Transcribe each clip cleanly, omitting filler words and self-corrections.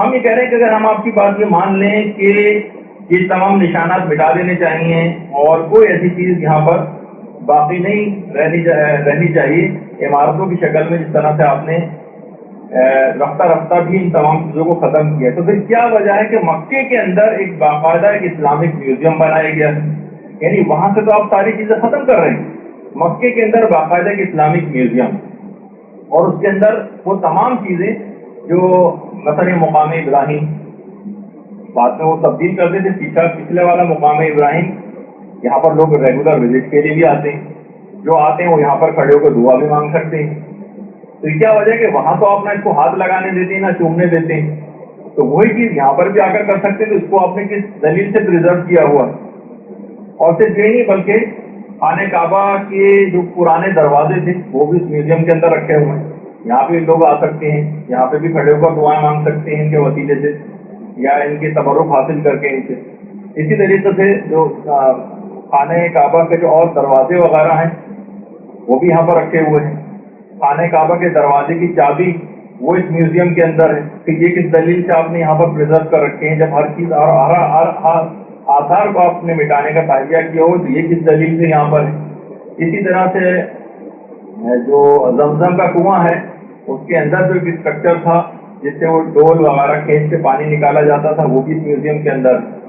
ہم یہ کہہ رہے ہیں کہ اگر ہم آپ کی بات یہ مان لیں کہ یہ تمام نشانات مٹا دینے چاہیے اور کوئی ایسی چیز یہاں پر باقی نہیں رہنی چاہیے عمارتوں کی شکل میں، جس طرح سے آپ نے رفتہ رفتہ بھی ان تمام چیزوں کو ختم کیا، تو پھر کیا وجہ ہے کہ مکے کے اندر ایک باقاعدہ ایک اسلامک میوزیم بنایا گیا؟ یعنی وہاں سے تو آپ ساری چیزیں ختم کر رہے ہیں، مکے کے اندر باقاعدہ ایک اسلامک میوزیم، اور اس کے اندر وہ تمام چیزیں جو مثلا مقام ابراہیم بعد میں وہ تبدیل کرتے تھے، پچھلے والا مقام ابراہیم یہاں پر لوگ ریگولر وزٹ کے لیے بھی آتے ہیں، جو آتے ہیں وہ یہاں پر کھڑے ہو کر دعا بھی مانگ سکتے ہیں۔ تو یہ کیا وجہ ہے کہ وہاں تو آپ نہ اس کو ہاتھ لگانے دیتے ہیں نہ چومنے دیتے ہیں، تو وہی چیز یہاں پر بھی آ کر سکتے ہیں، تو اس کو آپ نے کس دلیل سے پریزرو کیا ہوا ہے؟ اور صرف یہ نہیں بلکہ خانہ کعبہ کے جو پرانے دروازے تھے وہ بھی اس میوزیم کے اندر رکھے ہوئے ہیں، یہاں پہ لوگ آ سکتے ہیں، یہاں پہ بھی کھڑے ہو کر دعائیں مانگ سکتے ہیں ان کے وسیلے سے یا ان کے تبرک حاصل کر کے ان سے۔ اسی طریقے سے جو خانہ کعبہ کے جو اور دروازے وغیرہ ہیں وہ بھی یہاں پر رکھے ہوئے ہیں، خانہ کعبہ کے دروازے کی چابی وہ اس میوزیم کے اندر ہے، کہ یہ کس دلیل سے آپ نے یہاں پر پریزرو کر رکھے ہیں؟ جب ہر چیز اور ہر آثار کو آپ نے مٹانے کا تاجیہ کیا ہو تو یہ کس دلیل سے یہاں پر ہے؟ اسی طرح سے جو زمزم کا کنواں ہے اس کے اندر جو ایک اسٹرکچر تھا جس سے وہ ڈول وغیرہ کھینچ کے پانی نکالا جاتا تھا وہ بھی اس میوزیم کے اندر ہے۔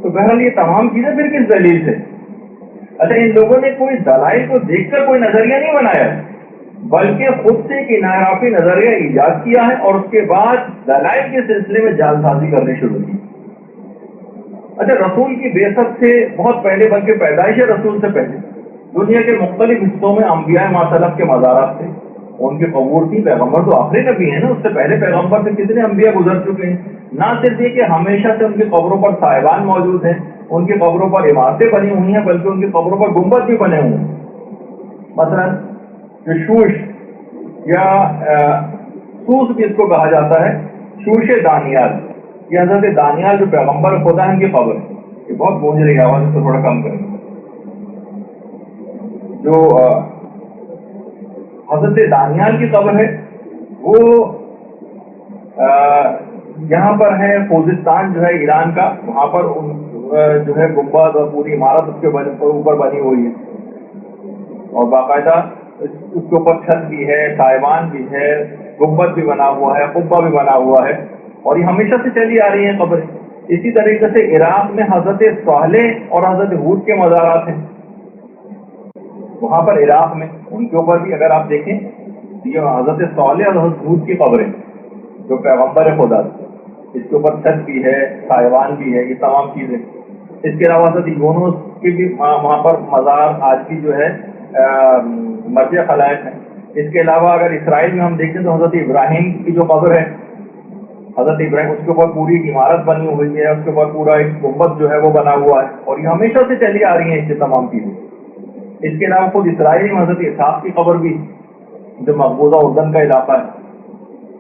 تو بہرحال یہ تمام چیزیں پھر کس دلیل سے؟ اچھا، ان لوگوں نے کوئی دلائل کو دیکھ کر کوئی نظریہ نہیں بنایا بلکہ خود سے ایک انحرافی نظریہ ایجاد کیا ہے اور اس کے بعد دلائل کے سلسلے میں جعل سازی کرنے شروع کی۔ اچھا، رسول کی بعثت سے بہت پہلے بلکہ پیدائش رسول سے پہلے دنیا کے مختلف حصوں میں انبیاء ماسلف کے مزارات تھے، ان کی قبور تھی۔ پیغمبر تو آخری نبی ہیں نا، اس سے پہلے پیغمبر سے کتنے انبیاء گزر چکے ہیں۔ نہ صرف یہ کہ ہمیشہ سے ان کی قبروں پر صاحبان موجود ہیں، ان کی قبروں پر عمارتیں بنی ہوئی ہیں، بلکہ ان کی قبروں پر گنبد بھی بنے ہوئے ہیں۔ مثلا جو شوش یا سوس بھی اس کو کہا جاتا ہے، شوش دانیال، یہ حضرت دانیال جو پیغمبر خدا ہے ان کی قبر ہے۔ یہ بہت گونج رہی آواز، اس کو تھوڑا کم کریں۔ جو حضرت دانیال کی قبر ہے وہ یہاں پر ہے، خوزستان جو ہے ایران کا، وہاں پر جو ہے گنبد اور پوری عمارت اس کے اوپر بنی ہوئی ہے، اور باقاعدہ اس کے اوپر چھت بھی ہے، سائبان بھی ہے، گنبد بھی بنا ہوا ہے، قبہ بھی بنا ہوا ہے، اور یہ ہمیشہ سے چلی آ رہی ہیں قبریں۔ اسی طریقے سے عراق میں حضرت صالح اور حضرت ہود کے مزارات ہیں، وہاں پر عراق میں ان کے اوپر بھی اگر آپ دیکھیں یہ حضرت صالح اور حضرت ہود کی قبریں جو پیغمبر خدا، اس کے اوپر چھت بھی ہے، سائبان بھی ہے، یہ تمام چیزیں۔ اس کے علاوہ حضرت یونس کی بھی وہاں پر مزار آج کی جو ہے مرجع خلائق ہے۔ اس کے علاوہ اگر اسرائیل میں ہم دیکھیں تو حضرت ابراہیم کی جو قبر ہے، حضرت ابراہیم، اس کے اوپر پوری عمارت بنی ہوئی ہے، اس کے اوپر پورا ایک گنبد جو ہے وہ بنا ہوا ہے، اور یہ ہمیشہ سے چلی آ رہی ہیں اس تمام چیزیں۔ اس کے علاوہ خود اسرائیل میں حضرت اسحاق کی قبر بھی جو مقبوضہ اردن کا علاقہ ہے،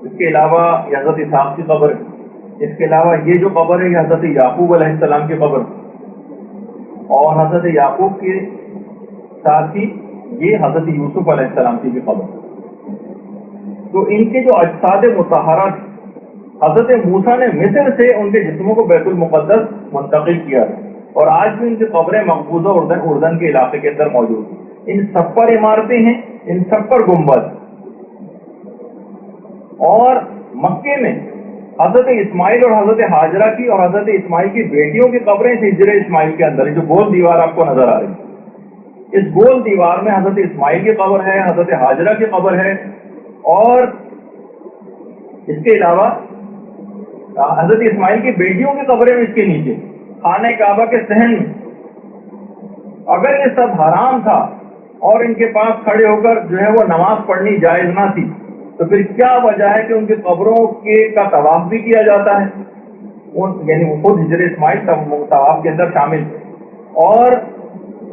اس کے علاوہ یہ حضرت اسحاق کی قبر ہے۔ اس کے علاوہ یہ جو قبر ہے یہ حضرت یعقوب علیہ السلام کی قبر، اور حضرت یعقوب کے ساتھ ہی یہ حضرت یوسف علیہ السلام کی بھی قبر۔ تو ان کے جو اجساد مطہرہ حضرت موسیٰ نے مصر سے ان کے جسموں کو بیت المقدس منتقل کیا ہے، اور آج بھی ان کی قبریں مقبوضہ اردن کے علاقے کے اندر موجود ہیں۔ ان سب پر عمارتیں ہیں، ان سب پر گنبد، اور مکے میں حضرت اسماعیل اور حضرت ہاجرہ کی اور حضرت اسماعیل کی بیٹیوں کی قبریں ہجر اسماعیل کے اندر، جو گول دیوار آپ کو نظر آ رہی ہے، اس گول دیوار میں حضرت اسماعیل کی قبر ہے، حضرت ہاجرہ کی قبر ہے، اور اس کے علاوہ حضرت اسماعیل کی بیٹیوں کی قبریں اس کے نیچے خانہ کعبہ کے صحن میں۔ اگر یہ سب حرام تھا اور ان کے پاس کھڑے ہو کر جو ہے وہ نماز پڑھنی جائز نہ تھی، تو پھر کیا وجہ ہے کہ ان کی قبروں کا طواف بھی کیا جاتا ہے؟ یعنی وہ خود ہجر اسماعیل طواف کے اندر شامل، اور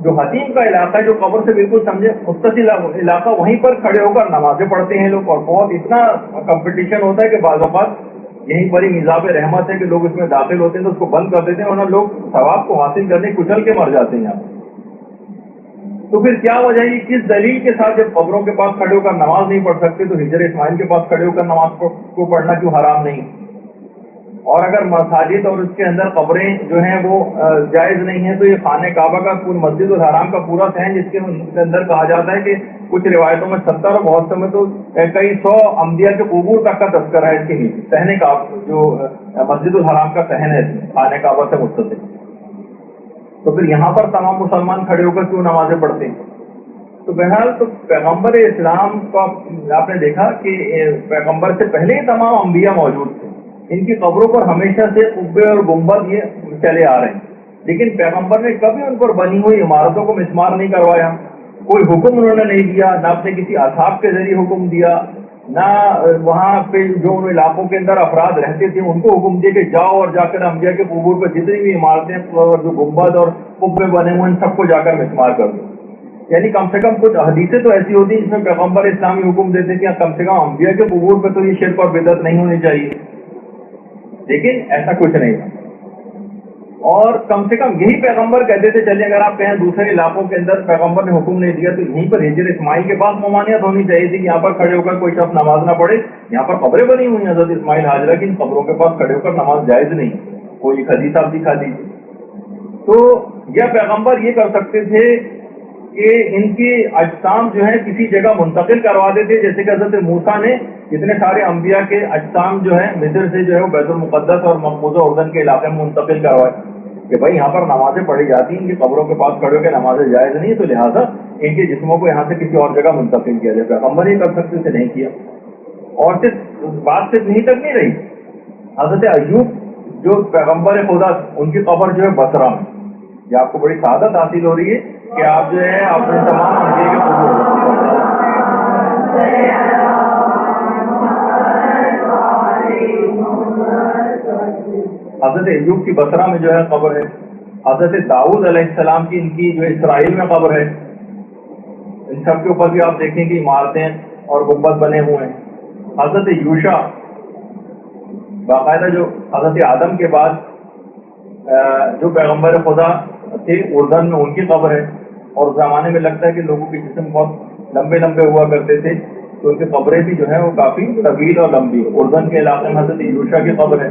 جو حتیم کا علاقہ ہے جو قبر سے بالکل سمجھے متصل علاقہ، وہیں پر کھڑے ہو کر نمازیں پڑھتے ہیں لوگ، اور بہت اتنا کمپٹیشن ہوتا ہے کہ بعض اوقات یہیں پر ہی نظام رحمت ہے کہ لوگ اس میں داخل ہوتے ہیں تو اس کو بند کر دیتے ہیں، ورنہ لوگ ثواب کو حاصل کرنے کچل کے مر جاتے ہیں یہاں۔ تو پھر کیا وجہ ہے، کس دلیل کے ساتھ جب قبروں کے پاس کھڑے ہو کر نماز نہیں پڑھ سکتے تو ہجر اسماعیل کے پاس کھڑے ہو کر نماز کو پڑھنا کیوں حرام نہیں؟ اور اگر مساجد اور اس کے اندر قبریں جو ہیں وہ جائز نہیں ہیں تو یہ خانہ کعبہ کا مسجد الحرام کا پورا صحن، جس کے اندر کہا جاتا ہے کہ کچھ روایتوں میں 70 اور بہت سے میں تو کئی 100 انبیاء کے قبور تک کا تذکرہ ہے اس کے نیچے، صحن کعبہ جو مسجد الحرام کا صحن ہے خانہ کعبہ سے متصل۔ تو پھر یہاں پر تمام مسلمان کھڑے ہو کر کیوں نمازیں پڑھتے ہیں؟ تو بہرحال تو پیغمبر اسلام کا آپ نے دیکھا کہ پیغمبر سے پہلے ہی تمام انبیاء موجود تھے، ان کی قبروں پر ہمیشہ سے قبے اور گنبد یہ چلے آ رہے ہیں، لیکن پیغمبر نے کبھی ان پر بنی ہوئی عمارتوں کو مسمار نہیں کروایا، کوئی حکم انہوں نے نہیں دیا، نہ اپنے کسی اصحاب کے ذریعے حکم دیا، نہ وہاں پہ جو ان علاقوں کے اندر افراد رہتے تھے ان کو حکم دیا کہ جاؤ اور جا کر انبیاء کے قبور پر جتنی بھی عمارتیں جو گنبد اور قبے بنے ہوئے ان سب کو جا کر مسمار کر دو۔ یعنی کم سے کم کچھ حدیثیں تو ایسی ہوتی ہیں جس میں پیغمبر اسلامی حکم دیتے کہ کم سے کم انبیاء کے قبور پہ تو یہ شرک اور بدعت نہیں ہونی چاہیے، لیکن ایسا کچھ نہیں تھا۔ اور کم سے کم یہی پیغمبر کہتے تھے چلیے اگر آپ کہیں دوسرے علاقوں کے اندر پیغمبر نے حکم نہیں دیا تو یہیں پر ہجر اسماعیل کے پاس ممانعت ہونی چاہیے تھی کہ یہاں پر کھڑے ہو کر کوئی شخص نماز نہ پڑھے، یہاں پر قبریں بنی ہوئی ہیں حضرت اسماعیل حاجرہ کی، ان قبروں کے پاس کھڑے ہو کر نماز جائز نہیں، کوئی حدیث آپ دکھا دیجیے۔ تو یہ پیغمبر یہ کر سکتے تھے کہ ان کی اجسام جو ہے کسی جگہ منتقل کروا دیتے، جیسے کہ حضرت موسیٰ نے اتنے سارے انبیاء کے اجسام جو ہے مصر سے جو ہے وہ بیت المقدس اور مقبوضہ اردن کے علاقے میں منتقل کروائے کہ بھائی یہاں پر نمازیں پڑھی جاتی ہیں، ان کی قبروں کے پاس کھڑے ہو کے نمازیں جائز نہیں، تو لہٰذا ان کے جسموں کو یہاں سے کسی اور جگہ منتقل کیا جائے۔ پیغمبر یہ کر سکتے تھے، نہیں کیا۔ اور صرف بات صرف یہیں تک نہیں رہی، حضرت ایوب جو پیغمبر خدا ان کی قبر جو ہے بصرہ میں، یہ آپ کو بڑی سعادت حاصل ہو رہی ہے کہ آپ جو ہے اپنے تمام انبیاء کے قبور حضرت ایوب کی بصرہ میں جو ہے قبر ہے، حضرت داؤد علیہ السلام کی ان کی جو اسرائیل میں قبر ہے، ان سب کے اوپر بھی آپ دیکھیں کہ عمارتیں اور گنبد بنے ہوئے ہیں۔ حضرت یوشع باقاعدہ جو حضرت آدم کے بعد جو پیغمبر خدا تھے اردن میں ان کی قبر ہے، اور اس زمانے میں لگتا ہے کہ لوگوں کے جسم بہت لمبے لمبے ہوا کرتے تھے تو ان کی قبریں بھی جو ہے وہ کافی طویل اور لمبی، اردن کے علاقے میں حضرت یوشع کی قبر ہے،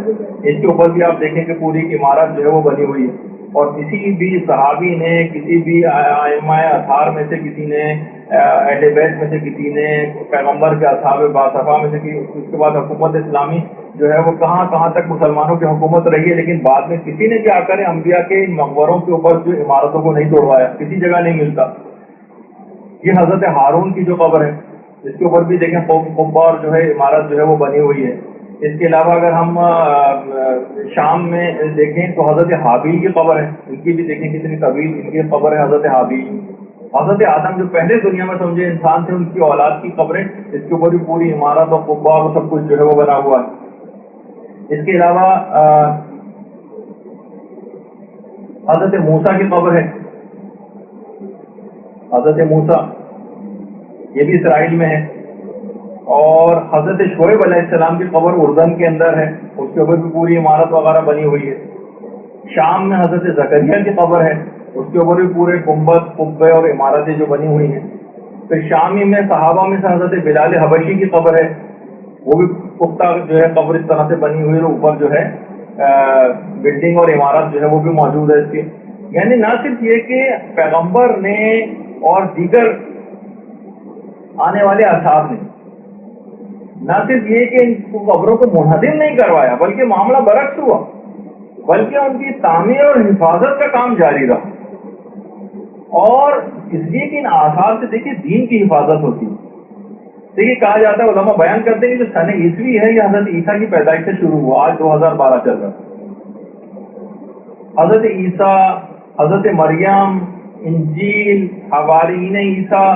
اس کے اوپر بھی آپ دیکھیں کہ پوری عمارت جو ہے وہ بنی ہوئی ہے۔ اور کسی بھی صحابی نے، کسی بھی ائمہ اطہار میں سے کسی نے، اہل بیت میں سے کسی نے، پیغمبر کے اصحاب باصفا میں سے، اس کے بعد حکومت اسلامی جو ہے وہ کہاں کہاں تک مسلمانوں کی حکومت رہی ہے، لیکن بعد میں کسی نے کیا کرے انبیاء کے مقبروں کے اوپر جو عمارتوں کو نہیں توڑوایا، کسی جگہ نہیں ملتا۔ یہ حضرت ہارون کی جو قبر ہے اس کے اوپر بھی دیکھیں قبہ اور جو ہے عمارت جو ہے وہ بنی ہوئی ہے۔ اس کے علاوہ اگر ہم شام میں دیکھیں تو حضرت حابیل کی قبر ہے، ان کی بھی دیکھیں کتنی طویل ان کی قبر ہے حضرت حابیل۔ حضرت آدم جو پہلے دنیا میں سمجھے انسان تھے، ان کی اولاد کی قبریں، اس کے اوپر بھی پوری عمارت اور قبہ اور سب کچھ جو ہے وہ بنا ہوا ہے۔ اس کے علاوہ حضرت موسیٰ کی قبر ہے، حضرت موسیٰ یہ بھی اسرائیل میں ہے، اور حضرت شعیب علیہ السلام کی قبر اردن کے اندر ہے، اس کے اوپر بھی پوری عمارت وغیرہ بنی ہوئی ہے۔ شام میں حضرت زکریا کی قبر ہے، اس کے اوپر بھی پورے گنبد قبے اور عمارتیں جو بنی ہوئی ہیں۔ پھر شامی میں صحابہ میں سے حضرت بلال حبشی کی قبر ہے، وہ بھی پختہ جو ہے قبر اس طرح سے بنی ہوئی ہے، اوپر جو ہے بلڈنگ اور عمارت جو ہے وہ بھی موجود ہے اس کی۔ یعنی نہ صرف یہ کہ پیغمبر نے اور دیگر آنے والے اصحاب نے نہ صرف یہ کہ ان قبروں کو منہدم نہیں کروایا، بلکہ معاملہ برعکس ہوا، بلکہ ان کی تعمیر اور حفاظت کا کام جاری رہا۔ اور اس لیے کہ ان آثار سے دیکھیے دین کی حفاظت ہوتی ہے۔ دیکھیے کہا جاتا ہے، علماء بیان کرتے ہیں کہ جو سن عیسوی ہے یہ حضرت عیسیٰ کی پیدائش سے شروع ہوا، آج 2012 چل رہا ہے۔ حضرت عیسیٰ، حضرت مریم، انجیل، حوارین عیسیٰ،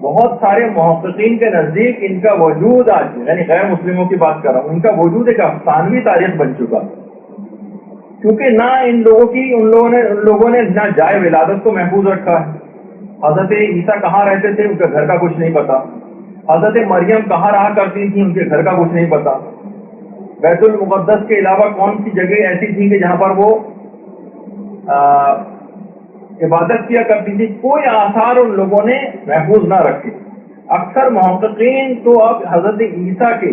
بہت سارے محققین کے نزدیک ان کا وجود آج، یعنی غیر مسلموں کی بات کر رہا ہوں، ان کا وجود ایک افسانوی تاریخ بن چکا، کیونکہ نہ ان لوگوں نے نہ جائے ولادت کو محفوظ رکھا ہے۔ حضرت عیسیٰ کہاں رہتے تھے ان کے گھر کا کچھ نہیں پتا، حضرت مریم کہاں رہا کرتی تھی ان کے گھر کا کچھ نہیں پتا، بیت المقدس کے علاوہ کون سی جگہ ایسی تھی کہ جہاں پر وہ عبادت کیا کرتی تھی، کوئی آثار ان لوگوں نے محفوظ نہ رکھے۔ اکثر محققین تو اب حضرت عیسیٰ کے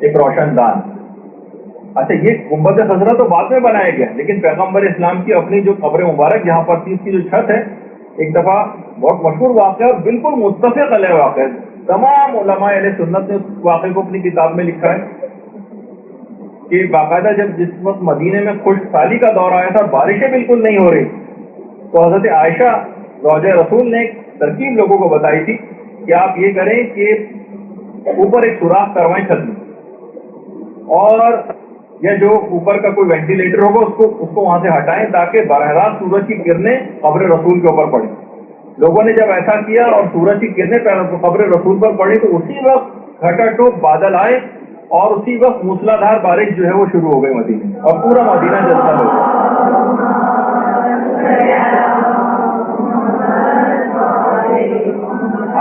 ایک روشن دان. اچھا یہ گنبد خضرا تو بعد میں بنایا گیا, لیکن پیغمبر اسلام کی اپنی جو قبر مبارک جہاں پر تھی اس کی جو چھت ہے, ایک دفعہ بہت مشہور واقعہ اور بالکل متفق علیہ واقعہ, تمام علماء اہل سنت نے اس واقعے کو اپنی کتاب میں لکھا ہے کہ باقاعدہ جس وقت مدینے میں خشک سالی کا دور آیا تھا, بارشیں بالکل نہیں ہو رہی, تو حضرت عائشہ زوجہ رسول نے ایک ترکیب لوگوں کو بتائی تھی کہ آپ یہ کریں کہ اوپر ایک سوراخ کروائیں چھت میں, اور یا جو اوپر کا کوئی وینٹیلیٹر ہوگا اس کو وہاں سے ہٹائیں تاکہ براہ راست سورج کی کرنیں قبر رسول کے اوپر پڑیں. لوگوں نے جب ایسا کیا اور سورج کی کرنیں قبر رسول پر پڑی تو اسی وقت گھٹا ٹوپ بادل آئے اور اسی وقت موسلادھار بارش جو ہے وہ شروع ہو گئی مدینے میں, اور پورا مدینہ جلسہ ہو گیا.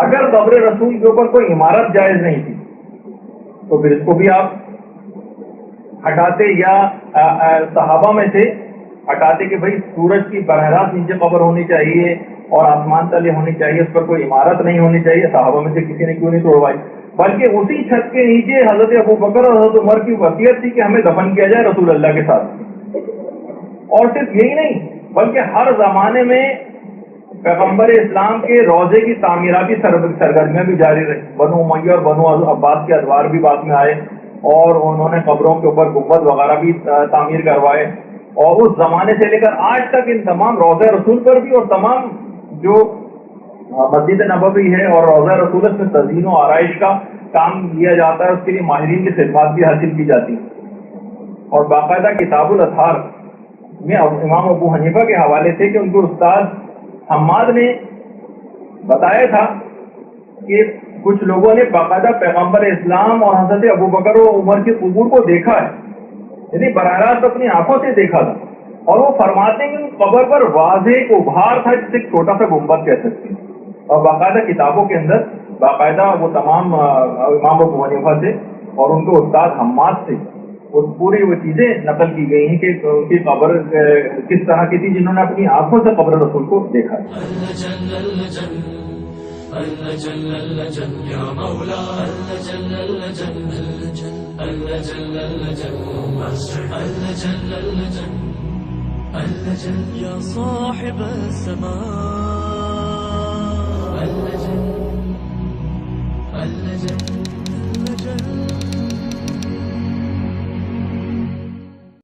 اگر قبر رسول کے اوپر کوئی عمارت جائز نہیں تھی تو پھر اس کو بھی آپ ہٹاتے, یا صحابہ میں سے ہٹاتے کہ بھائی سورج کی براہ راست نیچے قبر ہونی چاہیے اور آسمان تلے ہونی چاہیے, اس پر کوئی عمارت نہیں ہونی چاہیے. صحابہ میں سے کسی نے کیوں نہیں توڑوائی, بلکہ اسی چھت کے نیچے حضرت ابو بکر اور حضرت عمر کی وصیت تھی کہ ہمیں دفن کیا جائے رسول اللہ کے ساتھ. اور صرف یہی نہیں بلکہ ہر زمانے میں پیغمبر اسلام کے روضے کی تعمیراتی سرگرمیاں بھی جاری رہی. بنو امیہ اور بنو عباس کے ادوار بھی بعد میں آئے اور انہوں نے قبروں کے اوپر گنبد وغیرہ بھی تعمیر کروائے, اور اس زمانے سے لے کر آج تک ان تمام روضہ رسول پر بھی اور تمام جو مسجد نبوی ہے اور روضہ رسول میں تزئین و آرائش کا کام کیا جاتا ہے, اس کے لیے ماہرین کی خدمات بھی حاصل کی جاتی ہیں. اور باقاعدہ کتاب الاطہار میں امام ابو حنیفہ کے حوالے سے کہ ان کے استاد حماد نے بتایا تھا کہ کچھ لوگوں نے باقاعدہ پیغمبر اسلام اور حضرت ابو بکر و عمر کے قبور کو دیکھا ہے, یعنی براہ راست اپنی آنکھوں سے دیکھا تھا, اور وہ فرماتے ہیں کہ قبر پر واضح ایک ابھار تھا جسے ایک چھوٹا سا گنبد کہہ سکتے ہیں. اور باقاعدہ کتابوں کے اندر باقاعدہ وہ تمام امام ابو حنیفہ سے اور ان کے استاد حماد سے وہ پوری وہ چیزیں نقل کی گئی ہیں کہ ان کی قبر کس طرح کی تھی جنہوں نے اپنی آنکھوں سے قبر رسول کو دیکھا ہے. اللجن اللجن يا مولا اللجن اللجن اللجن اللجن اللجن اللجن اللجن يا صاحب السماء اللجن اللجن